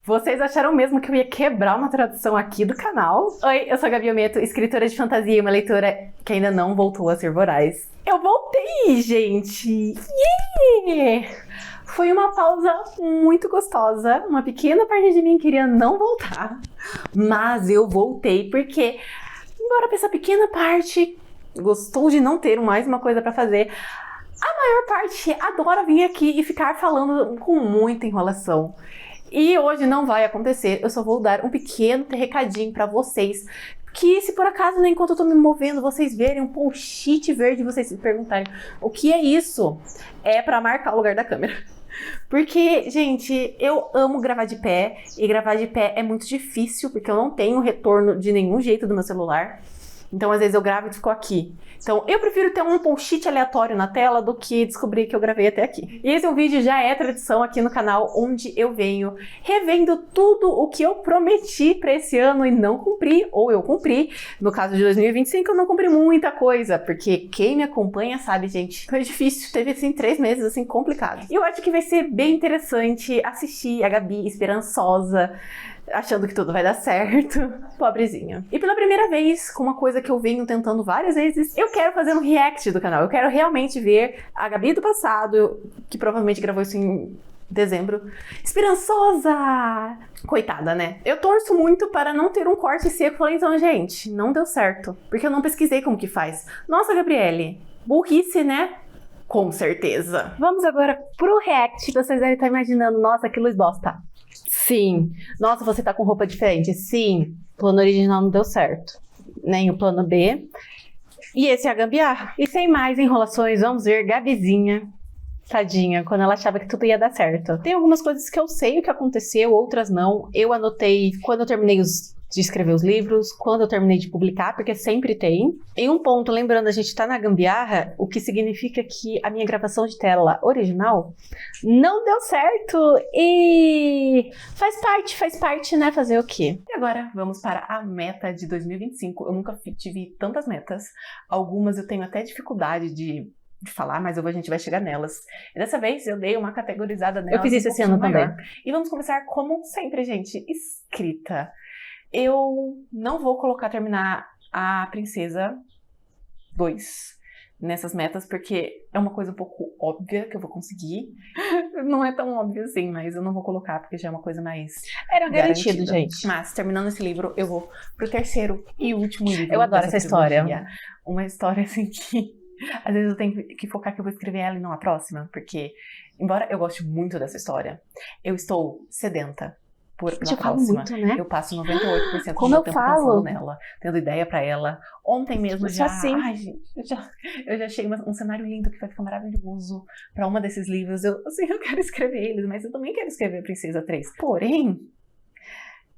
Vocês acharam mesmo que eu ia quebrar uma tradição aqui do canal? Oi, eu sou a Gabi Ometo, escritora de fantasia e uma leitora que ainda não voltou a ser voraz. Eu voltei, gente! Yeah! Foi uma pausa muito gostosa, uma pequena parte de mim queria não voltar, mas eu voltei porque, embora essa pequena parte gostou de não ter mais uma coisa pra fazer, a maior parte adora vir aqui e ficar falando com muita enrolação. E hoje não vai acontecer, eu só vou dar um pequeno recadinho pra vocês, que se por acaso, né, enquanto eu tô me movendo, vocês verem um post-it verde, vocês se perguntarem o que é isso, é pra marcar o lugar da câmera. Porque, gente, eu amo gravar de pé, e gravar de pé é muito difícil, porque eu não tenho retorno de nenhum jeito do meu celular. Então, às vezes eu gravo e fico aqui. Então, eu prefiro ter um post-it aleatório na tela do que descobrir que eu gravei até aqui. E esse é um vídeo, já é tradição aqui no canal, onde eu venho revendo tudo o que eu prometi pra esse ano e não cumpri, ou eu cumpri. No caso de 2025, eu não cumpri muita coisa, porque quem me acompanha sabe, gente, foi difícil. Teve, assim, 3 meses, assim, complicados. E eu acho que vai ser bem interessante assistir a Gabi esperançosa, achando que tudo vai dar certo. Pobrezinha. E pela primeira vez, com uma coisa que eu venho tentando várias vezes, eu quero fazer um react do canal. Eu quero realmente ver a Gabi do passado, que provavelmente gravou isso em dezembro, esperançosa! Coitada, né? Eu torço muito para não ter um corte seco. Falei, então, gente, não deu certo. Porque eu não pesquisei como que faz. Nossa, Gabriele, burrice, né? Com certeza. Vamos agora pro react. Vocês devem estar imaginando, nossa, que luz bosta. Sim. Nossa, você tá com roupa diferente. Sim. O plano original não deu certo. Nem o plano B. E esse é a gambiarra. E sem mais enrolações, vamos ver Gabizinha, tadinha, quando ela achava que tudo ia dar certo. Tem algumas coisas que eu sei o que aconteceu, outras não. Eu anotei quando eu terminei de escrever os livros, quando eu terminei de publicar, porque sempre tem. Em um ponto, lembrando, a gente tá na gambiarra, o que significa que a minha gravação de tela original não deu certo e faz parte, né? Fazer o quê? E agora, vamos para a meta de 2025. Eu nunca tive tantas metas. Algumas eu tenho até dificuldade de falar, mas a gente vai chegar nelas. E dessa vez eu dei uma categorizada nelas. Eu fiz isso esse ano também. E vamos começar como sempre, gente, escrita. Eu não vou terminar a Princesa 2 nessas metas, porque é uma coisa um pouco óbvia que eu vou conseguir. Não é tão óbvio assim, mas eu não vou colocar, porque já é uma coisa mais era garantido, gente. Mas, terminando esse livro, eu vou pro terceiro e último livro. Eu adoro essa história. Uma história, assim, que às vezes eu tenho que focar que eu vou escrever ela e não a próxima, porque, embora eu goste muito dessa história, eu estou sedenta pela próxima. Muito, né? Eu passo 98% Como do meu tempo falo? pensando nela, tendo ideia pra ela. Ontem mesmo já... Assim. Ai, gente, eu já achei um cenário lindo que vai ficar maravilhoso pra uma desses livros. Eu quero escrever eles, mas eu também quero escrever Princesa 3. Porém,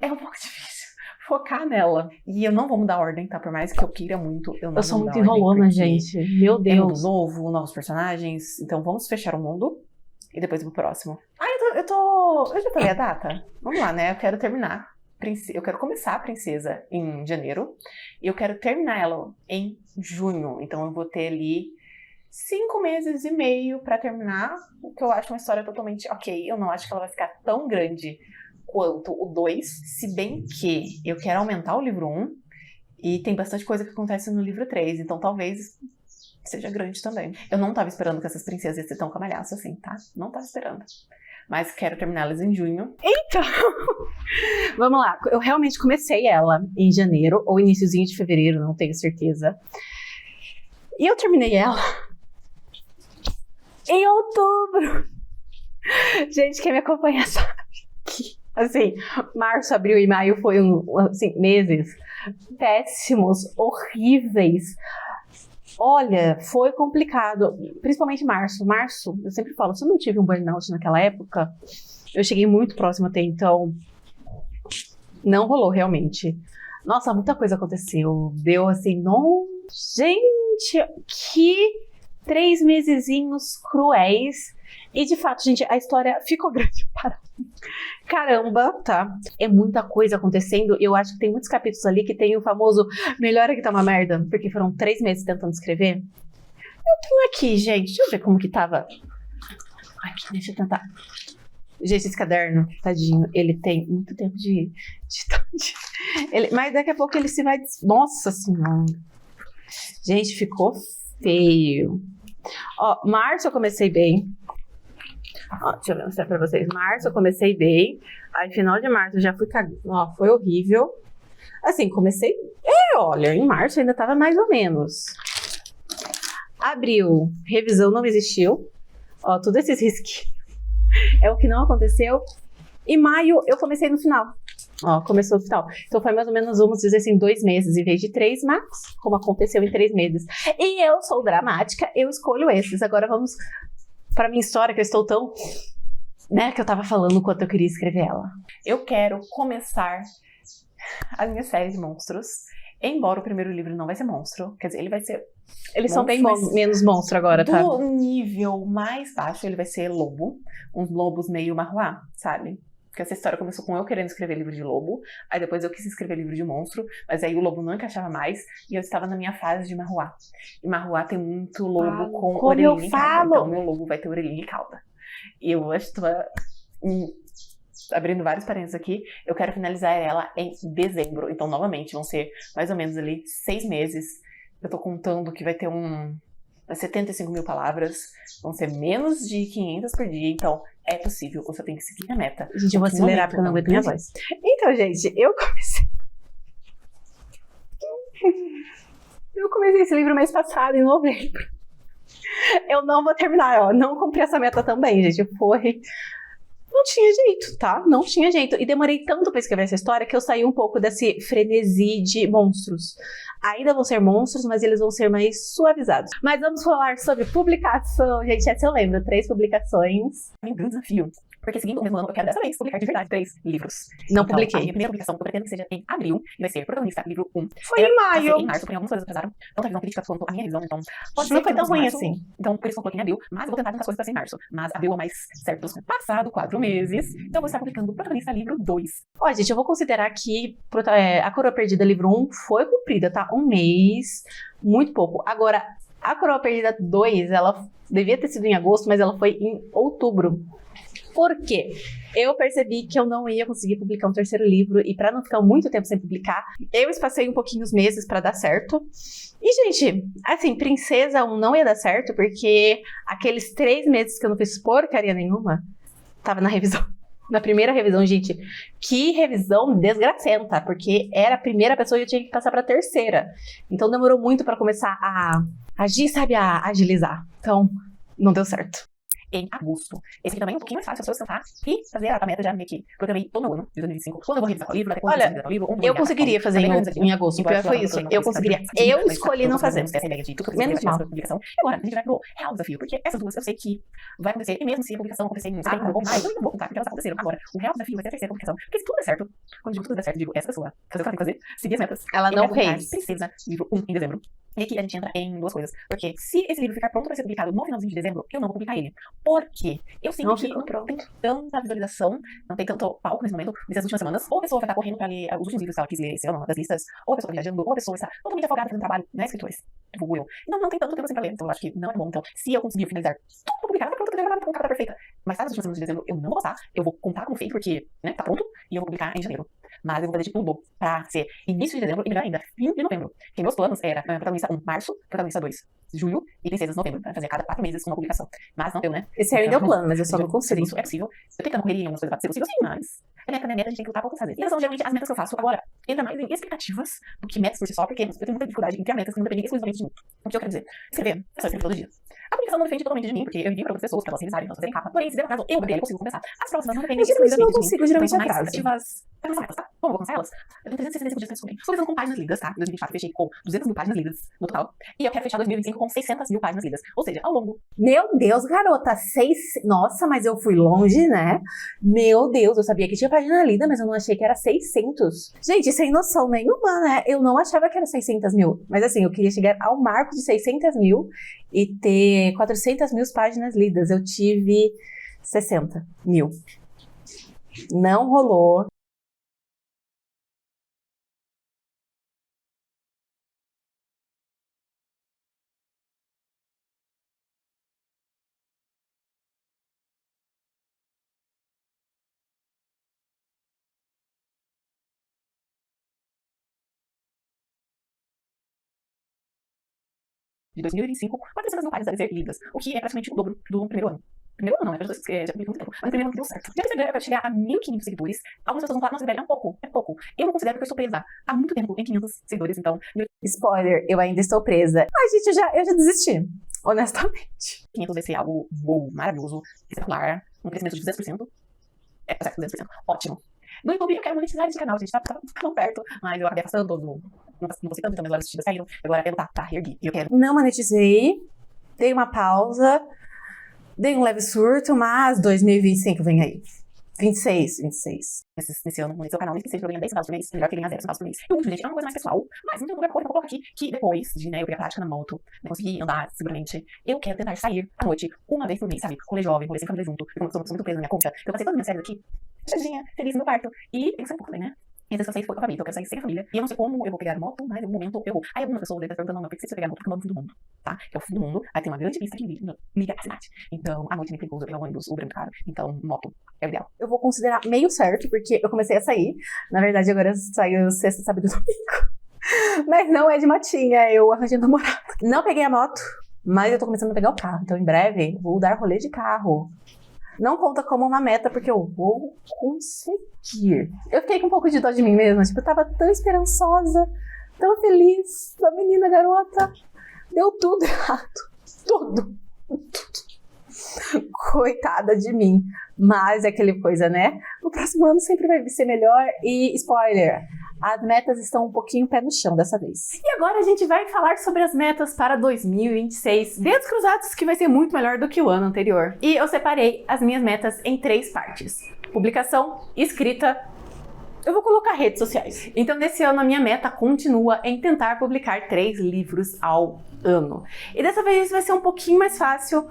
é um pouco difícil focar nela. E eu não vou mudar a ordem, tá? Por mais que eu queira muito, eu não vou sou mudar muito a ordem, enrolona, gente. Meu Deus. É mundo novo, novos personagens. Então vamos fechar o mundo e depois pro próximo. Eu já falei a data? Vamos lá, né? Eu quero terminar. Eu quero começar a Princesa em janeiro. E eu quero terminar ela em junho. Então eu vou ter ali 5 meses e meio pra terminar. O que eu acho uma história totalmente ok. Eu não acho que ela vai ficar tão grande quanto o 2. Se bem que eu quero aumentar o livro 1. E tem bastante coisa que acontece no livro 3. Então talvez seja grande também. Eu não tava esperando que essas princesas iam ser tão camalhaço assim, tá? Não tava esperando. Mas quero terminá-las em junho. Então, vamos lá. Eu realmente comecei ela em janeiro, ou iniciozinho de fevereiro, não tenho certeza. E eu terminei ela em outubro. Gente, quem me acompanha sabe que, assim, março, abril e maio foram, assim, meses péssimos, horríveis. Olha, foi complicado, principalmente março. Março, eu sempre falo, se eu não tive um burnout naquela época, eu cheguei muito próximo até então, não rolou realmente. Nossa, muita coisa aconteceu, deu assim, não... Gente, que 3 mesezinhos cruéis. E de fato, gente, a história ficou grande para caramba, tá? É muita coisa acontecendo. Eu acho que tem muitos capítulos ali que tem o famoso melhora que tá uma merda, porque foram 3 meses tentando escrever. Eu tenho aqui, gente. Deixa eu ver como que tava. Aqui, deixa eu tentar Gente, esse caderno, tadinho, ele tem muito tempo mas daqui a pouco ele se vai... Nossa Senhora. Gente, ficou feio. Ó, março eu comecei bem. Ó, deixa eu mostrar pra vocês. Março eu comecei bem. Aí, final de março, eu já fui cagando. Ó, foi horrível. Assim, comecei... olha, em março ainda tava mais ou menos. Abril, revisão não existiu. Ó, todos esses risquinhos. É o que não aconteceu. E maio, eu comecei no final. Ó, começou no final. Então foi mais ou menos, vamos dizer assim, 2 meses em vez de 3, mas como aconteceu em 3 meses. E eu sou dramática, eu escolho esses. Agora vamos para minha história, que eu estou tão... né, que eu tava falando o quanto eu queria escrever ela. Eu quero começar a minha série de monstros. Embora o primeiro livro não vai ser monstro. Quer dizer, ele vai ser... Eles são bem menos monstro agora, tá? Do nível mais baixo, ele vai ser lobo. Uns lobos meio marruá, sabe? Porque essa história começou com eu querendo escrever livro de lobo. Aí depois eu quis escrever livro de monstro. Mas aí o lobo não encaixava mais. E eu estava na minha fase de marruá. E marruá tem muito lobo com orelhinha e cauda. Então meu lobo vai ter orelhinha e cauda. E eu estou abrindo vários parênteses aqui. Eu quero finalizar ela em dezembro. Então, novamente, vão ser mais ou menos ali 6 meses. Eu tô contando que vai ter 75 mil palavras. Vão ser menos de 500 por dia. Então, é possível. Você tem que seguir a meta. Gente, eu vou acelerar porque eu não aguento minha voz. Então, gente, eu comecei esse livro mês passado, em novembro. Eu não vou terminar, ó. Não cumpri essa meta também, gente. Não tinha jeito, tá? Não tinha jeito. E demorei tanto pra escrever essa história que eu saí um pouco desse frenesi de monstros. Ainda vão ser monstros, mas eles vão ser mais suavizados. Mas vamos falar sobre publicação. Gente, essa eu lembro. 3 publicações. Um grande desafio. Porque seguindo o mesmo ano, eu quero dessa vez publicar de verdade 3 livros. Não então, publiquei. A minha primeira publicação, eu pretendo que seja em abril. E vai ser Protagonista, livro 1. Foi em maio. Em março, porém algumas coisas atrasaram. Tanto a visão crítica quanto a minha visão. Então, pode ser não foi que tão ruim março, assim. Então, por isso eu coloquei em abril. Mas eu vou tentar muitas coisas pra ser em março. Mas abril é o mais certo. Passado 4 meses. Então, eu vou estar publicando Protagonista, livro 2. Ó, gente, eu vou considerar que A Coroa Perdida, livro 1, foi cumprida, tá? 1 mês. Muito pouco. Agora, A Coroa Perdida 2, ela devia ter sido em agosto, mas ela foi em outubro. Por quê? Eu percebi que eu não ia conseguir publicar um 3º livro e pra não ficar muito tempo sem publicar, eu espacei um pouquinho os meses pra dar certo. E, gente, assim, Princesa 1 não ia dar certo porque aqueles 3 meses que eu não fiz porcaria nenhuma, tava na revisão. Na primeira revisão, gente, que revisão desgracenta, porque era a primeira pessoa e eu tinha que passar pra 3ª. Então demorou muito pra começar a agir, sabe, a agilizar. Então, não deu certo. Em agosto. Esse aqui também é um pouquinho mais fácil, é só sentar e fazer a meta já meio que programei todo meu ano de 2025. Quando eu vou revisar o livro, até quando eu vou revisar o livro, eu conseguiria fazer em agosto. O pior foi isso. Eu conseguiria. Eu escolhi não fazer. Menos mal. Agora, a gente vai pro real desafio, porque essas duas eu sei que vai acontecer, e mesmo se a publicação acontecer em setembro ou mais, eu ainda vou contar, porque elas aconteceram. Agora, o real desafio vai ser a 3ª publicação. Porque se tudo der certo, quando eu digo tudo der certo, eu digo essa pessoa fazer o que ela tem que fazer, seguir as metas. Ela não fez. Princesa, livro 1 em dezembro. E aqui a gente entra em 2 coisas. Porque se esse livro ficar pronto para ser publicado no finalzinho de dezembro, eu não vou publicar ele. Por quê? Eu sinto que não tem tanta visualização, não tem tanto palco nesse momento, nessas últimas semanas. Ou a pessoa vai estar correndo para ler os últimos livros que ela quis ler esse ano, das listas, ou a pessoa está viajando, ou a pessoa está totalmente afogada fazendo trabalho, né, escritores, tipo eu. Então não tem tanto tempo assim pra ler, então eu acho que não é bom. Então, se eu conseguir finalizar tudo publicado, tá pronto, eu tenho uma perfeita. Mas sabe, as últimas semanas de dezembro eu não vou gostar, eu vou contar como feito, porque, né, tá pronto, e eu vou publicar em janeiro. Mas eu vou fazer de tudo pra ser início de dezembro e melhor ainda, fim de novembro. Porque meus planos era Protagonista 1, março, Protagonista 2, julho e Princesas, novembro. Pra fazer a cada 4 meses uma publicação. Mas não deu, né? Esse aí deu plano, mas eu só não consigo. Isso é possível. Eu tentando correr em algumas coisas pra ser possível, sim, mas é meta, né? Meta, a gente tem que lutar pra fazer. E essas são geralmente as metas que eu faço. Agora, entra mais em expectativas do que metas por si só, porque eu tenho muita dificuldade em criar metas que não dependem exclusivamente de mim. O que eu quero dizer? Escrever. É só escrever todo dia. A publicação não depende totalmente de mim, porque eu envio para outras pessoas, para elas revisarem, elas fazerem capa. Porém, se der no caso, eu, Gabriela, consigo começar. As próximas não dependem exclusivamente de mim. Eu não consigo, geralmente então, atraso. Pra começar metas, tá? Como eu vou começar elas? Eu tenho 365 dias pra descobrir. Estou fazendo com páginas lidas, tá? Em 2024 eu fechei com 200 mil páginas lidas no total. E eu quero fechar 2025 com 600 mil páginas lidas. Ou seja, ao longo. Meu Deus, garota, Nossa, mas eu fui longe, né? Meu Deus, eu sabia que tinha página lida, mas eu não achei que era 600. Gente, sem noção nenhuma, né? Eu não achava que era 600 mil. Mas assim, eu queria chegar ao marco de 600 mil e ter 400 mil páginas lidas. Eu tive 60 mil. Não rolou. de 2025, 400 mil páginas devem ser lidas, o que é praticamente o dobro do primeiro ano. Primeiro ano não, já publiquei muito tempo, mas no primeiro ano que deu certo. Já Instagram vai chegar a 1.500 seguidores. Algumas pessoas vão falar, nossa, Gabriela, é pouco. Eu não considero porque eu estou presa há muito tempo em 500 seguidores, então... Spoiler, eu ainda estou presa. Ai, gente, eu já desisti, honestamente. 500 vai ser algo bom, maravilhoso, espetacular, um crescimento de 200%. Tá certo, 200%. Ótimo. No YouTube eu quero monetizar esse canal, gente, tá tão perto, mas eu acabei afastando todo mundo. Não postei tanto, então minhas horas assistidas saíram. Agora eu ergui. E eu quero... Não monetizei, dei uma pausa, dei um leve surto, mas 2025 vem aí. 26. Nesse ano, monetizar o canal, nem que seja pra ganhar 10 centavos por mês, melhor que ganhar 0 centavos por mês. E o último, gente, é uma coisa mais pessoal, mas não tem lugar pra colocar aqui, que depois de, eu pegar prática na moto, conseguir andar seguramente, eu quero tentar sair à noite, uma vez por mês, sabe? Rolê jovem, rolê sem família junto, porque eu sou muito presa na minha conta, eu passei todas as minhas férias aqui, fechadinha, feliz no meu quarto, e tem que sair um pouco também, né? E às vezes eu sei que foi com a família, então eu quero sair sem a família. E eu não sei como eu vou pegar moto, mas em algum momento eu vou. Aí algumas pessoas devem estar perguntando, não, por que você vai pegar moto? Porque eu moro no fim do mundo, tá? Que é o fim do mundo. Aí tem uma grande pista que liga a cidade. Então, à noite é meio perigoso, eu pegar o ônibus, Uber é muito caro. Então, moto é o ideal. Eu vou considerar meio certo, porque eu comecei a sair. Na verdade, agora eu saio sexta, sábado e domingo. Mas não é de motinha, eu arranjei um namorado. Não peguei a moto, mas eu tô começando a pegar o carro. Então, em breve, vou dar rolê de carro. Não conta como uma meta, porque eu vou conseguir. Eu fiquei com um pouco de dó de mim mesma. Tipo, eu tava tão esperançosa, tão feliz. Da menina garota. Deu tudo errado. Tudo. Coitada de mim. Mas é aquele coisa, né? No próximo ano sempre vai ser melhor. E, spoiler, as metas estão um pouquinho pé no chão dessa vez. E agora a gente vai falar sobre as metas para 2026. Dedos cruzados que vai ser muito melhor do que o ano anterior. E eu separei as minhas metas em 3 partes. Publicação, escrita, eu vou colocar redes sociais. Então nesse ano a minha meta continua em tentar publicar 3 livros ao ano. E dessa vez vai ser um pouquinho mais fácil,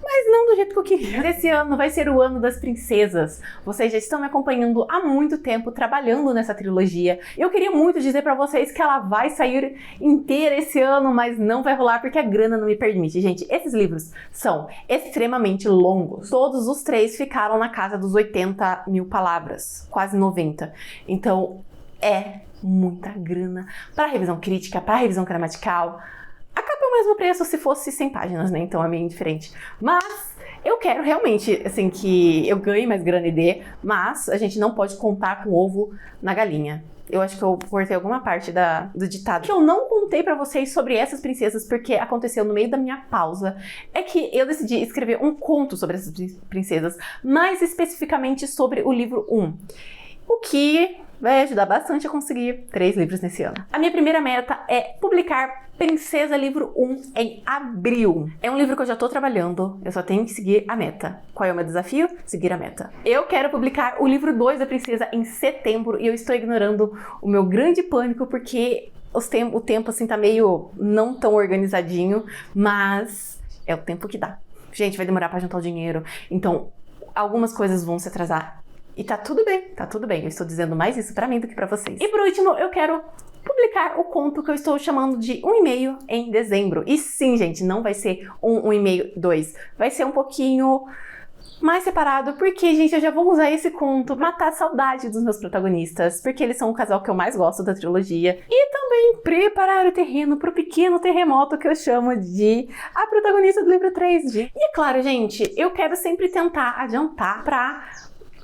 mas não do jeito que eu queria. Esse ano vai ser o ano das princesas. Vocês já estão me acompanhando há muito tempo, trabalhando nessa trilogia. Eu queria muito dizer pra vocês que ela vai sair inteira esse ano, mas não vai rolar porque a grana não me permite. Gente, esses livros são extremamente longos. Todos os 3 ficaram na casa dos 80 mil palavras, quase 90. Então, é muita grana para revisão crítica, para revisão gramatical. A capa é o mesmo preço se fosse 100 páginas, né? Então é meio indiferente. Mas eu quero realmente, assim, que eu ganhe mais grana e dê, mas a gente não pode contar com o ovo na galinha. Eu acho que eu cortei alguma parte do ditado. O que eu não contei pra vocês sobre essas princesas, porque aconteceu no meio da minha pausa, é que eu decidi escrever um conto sobre essas princesas, mais especificamente sobre o livro 1. O que vai ajudar bastante a conseguir 3 livros nesse ano. A minha primeira meta é publicar Princesa Livro 1 em abril. É um livro que eu já tô trabalhando, eu só tenho que seguir a meta. Qual é o meu desafio? Seguir a meta. Eu quero publicar o livro 2 da Princesa em setembro e eu estou ignorando o meu grande pânico porque o tempo assim tá meio não tão organizadinho, mas é o tempo que dá. Gente, vai demorar pra juntar o dinheiro, então algumas coisas vão se atrasar. E tá tudo bem. Eu estou dizendo mais isso pra mim do que pra vocês. E por último, eu quero publicar o conto que eu estou chamando de 1 e-mail em dezembro. E sim, gente, não vai ser um e-mail 2. Vai ser um pouquinho mais separado, porque, gente, eu já vou usar esse conto pra matar a saudade dos meus protagonistas, porque eles são o casal que eu mais gosto da trilogia. E também preparar o terreno pro pequeno terremoto que eu chamo de a protagonista do livro 3. E é claro, gente, eu quero sempre tentar adiantar pra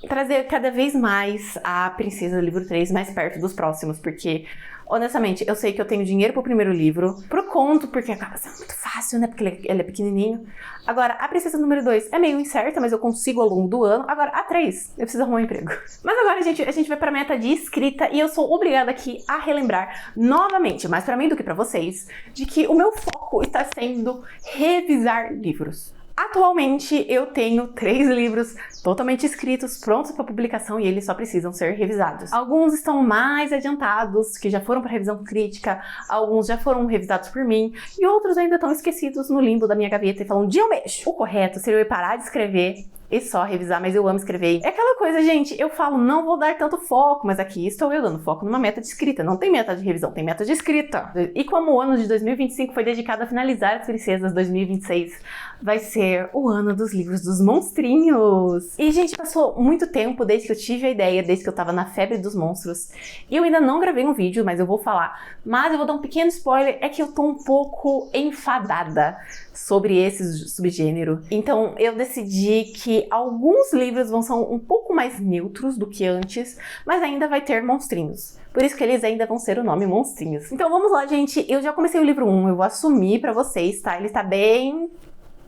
trazer cada vez mais a Princesa do livro 3 mais perto dos próximos, porque, honestamente, eu sei que eu tenho dinheiro pro primeiro livro, pro conto, porque acaba sendo muito fácil, né, porque ele é pequenininho. Agora, a Princesa número 2 é meio incerta, mas eu consigo ao longo do ano. Agora, a 3, eu preciso arrumar um emprego. Mas agora, gente, a gente vai pra meta de escrita e eu sou obrigada aqui a relembrar novamente, mais pra mim do que pra vocês, de que o meu foco está sendo revisar livros. Atualmente eu tenho 3 livros totalmente escritos, prontos para publicação e eles só precisam ser revisados. Alguns estão mais adiantados, que já foram para revisão crítica, alguns já foram revisados por mim e outros ainda estão esquecidos no limbo da minha gaveta e falam, dia eu mexo. O correto seria eu parar de escrever e só revisar, mas eu amo escrever. É aquela coisa, gente, eu falo, não vou dar tanto foco, mas aqui estou eu dando foco numa meta de escrita. Não tem meta de revisão, tem meta de escrita. E como o ano de 2025 foi dedicado a finalizar as princesas, 2026 vai ser o ano dos livros dos monstrinhos. E, gente, passou muito tempo desde que eu tive a ideia, desde que eu tava na febre dos monstros. E eu ainda não gravei um vídeo, mas eu vou falar. Mas eu vou dar um pequeno spoiler, é que eu tô um pouco enfadada sobre esse subgênero. Então eu decidi que alguns livros vão ser um pouco mais neutros do que antes, mas ainda vai ter monstrinhos. Por isso que eles ainda vão ser o nome monstrinhos. Então vamos lá, gente. Eu já comecei o livro 1, eu vou assumir pra vocês, tá? Ele tá bem,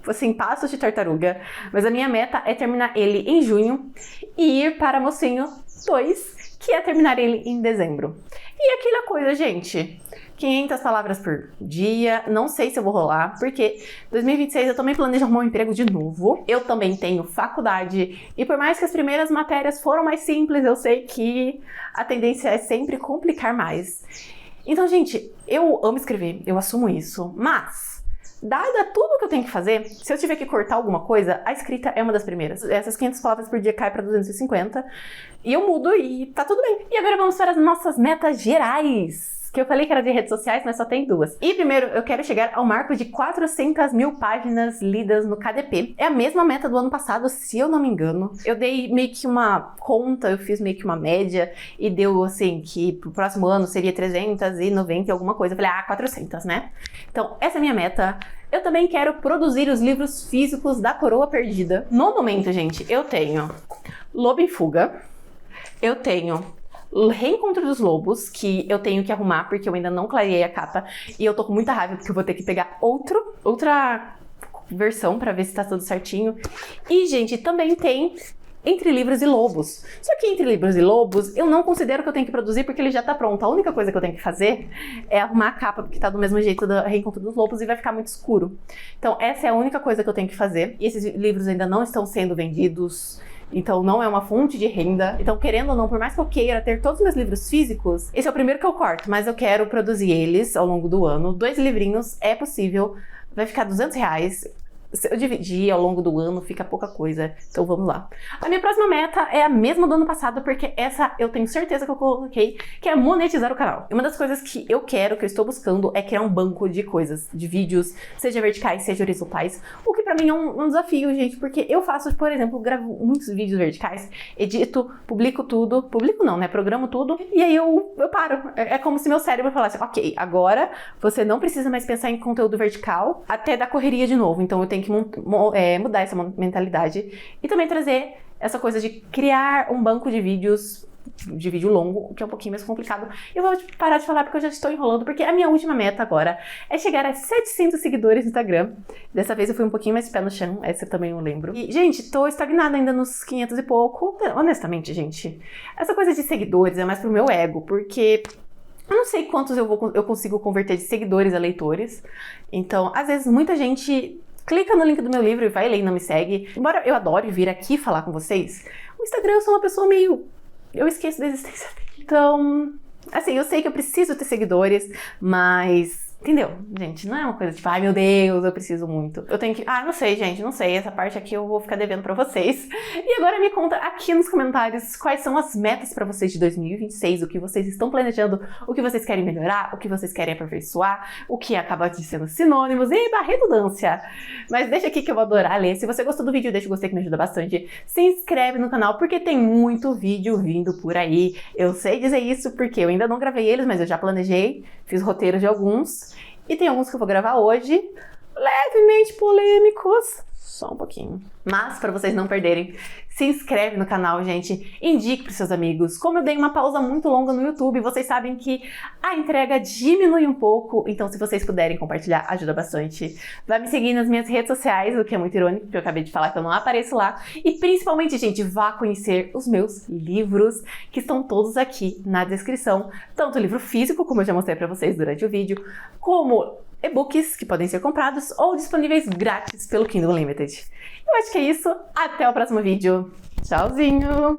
assim, passos de tartaruga. Mas a minha meta é terminar ele em junho e ir para Mocinho 2, que é terminar ele em dezembro. E aquela coisa, gente, 500 palavras por dia, não sei se eu vou rolar, porque 2026 eu também planejo arrumar um emprego de novo. Eu também tenho faculdade, e por mais que as primeiras matérias foram mais simples, eu sei que a tendência é sempre complicar mais. Então, gente, eu amo escrever, eu assumo isso, mas dada tudo que eu tenho que fazer, se eu tiver que cortar alguma coisa, a escrita é uma das primeiras. Essas 500 palavras por dia cai para 250 e eu mudo e tá tudo bem. E agora vamos para as nossas metas gerais, que eu falei que era de redes sociais, mas só tem 2. E primeiro, eu quero chegar ao marco de 400 mil páginas lidas no KDP. É a mesma meta do ano passado, se eu não me engano. Eu dei meio que uma conta, eu fiz meio que uma média e deu assim que pro próximo ano seria 390 e alguma coisa. Eu falei, 400, né? Então, essa é a minha meta. Eu também quero produzir os livros físicos da Coroa Perdida. No momento, gente, eu tenho Lobo em Fuga, eu tenho Reencontro dos Lobos, que eu tenho que arrumar porque eu ainda não clareei a capa e eu tô com muita raiva porque eu vou ter que pegar outra versão pra ver se tá tudo certinho. E, gente, também tem Entre Livros e Lobos. Só que Entre Livros e Lobos eu não considero que eu tenho que produzir porque ele já tá pronto. A única coisa que eu tenho que fazer é arrumar a capa, porque tá do mesmo jeito do Reencontro dos Lobos e vai ficar muito escuro. Então essa é a única coisa que eu tenho que fazer. E esses livros ainda não estão sendo vendidos, então não é uma fonte de renda. Então, querendo ou não, por mais que eu queira ter todos os meus livros físicos, esse é o primeiro que eu corto, mas eu quero produzir eles ao longo do ano. 2 livrinhos é possível, vai ficar R$200. Se eu dividir ao longo do ano, fica pouca coisa. Então vamos lá. A minha próxima meta é a mesma do ano passado, porque essa eu tenho certeza que eu coloquei, que é monetizar o canal. E uma das coisas que eu quero, que eu estou buscando, é criar um banco de coisas, de vídeos, seja verticais, seja horizontais. O que pra mim é um desafio, gente, porque eu faço, por exemplo, gravo muitos vídeos verticais, edito, publico tudo. Publico não, né? Programo tudo. E aí eu paro. É como se meu cérebro falasse, ok, agora você não precisa mais pensar em conteúdo vertical até dar correria de novo. Então eu tenho que mudar essa mentalidade e também trazer essa coisa de criar um banco de vídeos, de vídeo longo, que é um pouquinho mais complicado. Eu vou parar de falar porque eu já estou enrolando, porque a minha última meta agora é chegar a 700 seguidores no Instagram. Dessa vez eu fui um pouquinho mais pé no chão, essa eu também não lembro. E, gente, tô estagnada ainda nos 500 e pouco. Honestamente, gente, essa coisa de seguidores é mais pro meu ego, porque eu não sei quantos eu consigo converter de seguidores a leitores. Então, às vezes, muita gente clica no link do meu livro e vai ler e não me segue. Embora eu adore vir aqui falar com vocês, o Instagram eu sou uma pessoa meio... eu esqueço da existência dele. Então, assim, eu sei que eu preciso ter seguidores, mas... entendeu? Gente, não é uma coisa tipo, ai meu Deus, eu preciso muito. Eu tenho que... não sei, gente, não sei. Essa parte aqui eu vou ficar devendo pra vocês. E agora me conta aqui nos comentários quais são as metas pra vocês de 2026, o que vocês estão planejando, o que vocês querem melhorar, o que vocês querem aperfeiçoar, o que acaba de sendo sinônimos. Eba, redundância! Mas deixa aqui que eu vou adorar ler. Se você gostou do vídeo, deixa o gostei que me ajuda bastante. Se inscreve no canal porque tem muito vídeo vindo por aí. Eu sei dizer isso porque eu ainda não gravei eles, mas eu já planejei, fiz roteiro de alguns. E tem alguns que eu vou gravar hoje, levemente polêmicos, só um pouquinho. Mas, para vocês não perderem, se inscreve no canal, gente, indique para seus amigos. Como eu dei uma pausa muito longa no YouTube, vocês sabem que a entrega diminui um pouco, então se vocês puderem compartilhar, ajuda bastante. Vai me seguir nas minhas redes sociais, o que é muito irônico, porque eu acabei de falar que eu não apareço lá. E principalmente, gente, vá conhecer os meus livros, que estão todos aqui na descrição. Tanto o livro físico, como eu já mostrei para vocês durante o vídeo, como e-books que podem ser comprados ou disponíveis grátis pelo Kindle Unlimited. Eu acho que é isso. Até o próximo vídeo. Tchauzinho!